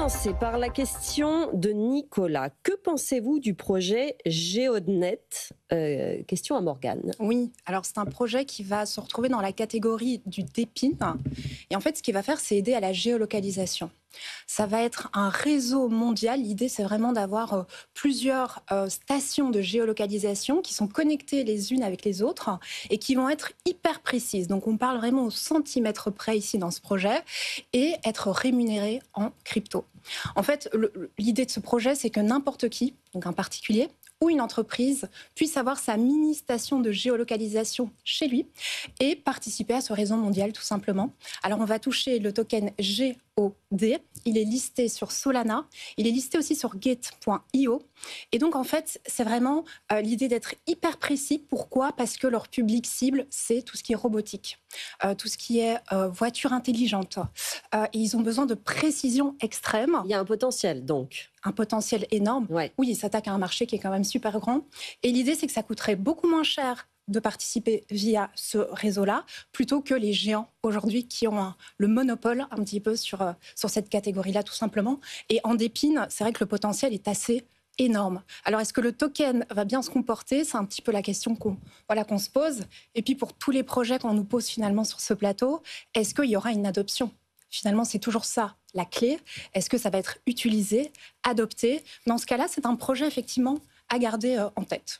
commencer par la question de Nicolas. Que pensez-vous du projet Géodnet? Question à Morgane. Oui, alors c'est un projet qui va se retrouver dans la catégorie du DEPIN. Et en fait, ce qu'il va faire, c'est aider à la géolocalisation. Ça va être un réseau mondial. L'idée, c'est vraiment d'avoir plusieurs stations de géolocalisation qui sont connectées les unes avec les autres et qui vont être hyper précises. Donc, on parle vraiment au centimètre près ici dans ce projet et être rémunéré en crypto. En fait, l'idée de ce projet, c'est que n'importe qui, donc un particulier, ou une entreprise puisse avoir sa mini station de géolocalisation chez lui et participer à ce réseau mondial tout simplement. Alors on va toucher le token GOD, il est listé sur Solana, il est listé aussi sur Gate.io et donc en fait c'est vraiment l'idée d'être hyper précis. Pourquoi? Parce que leur public cible c'est tout ce qui est robotique, tout ce qui est voiture intelligente et ils ont besoin de précision extrême. Il y a un potentiel donc. Un potentiel énorme. Ouais. Oui, ils s'attaquent à un marché qui est quand même super grand. Et l'idée, c'est que ça coûterait beaucoup moins cher de participer via ce réseau-là, plutôt que les géants aujourd'hui qui ont le monopole un petit peu sur cette catégorie-là, tout simplement. Et en DEPIN, c'est vrai que le potentiel est assez énorme. Alors, est-ce que le token va bien se comporter? C'est un petit peu la question qu'on se pose. Et puis, pour tous les projets qu'on nous pose finalement sur ce plateau, est-ce qu'il y aura une adoption? Finalement, c'est toujours ça, la clé. Est-ce que ça va être utilisé, adopté? Dans ce cas-là, c'est un projet, effectivement, à garder en tête.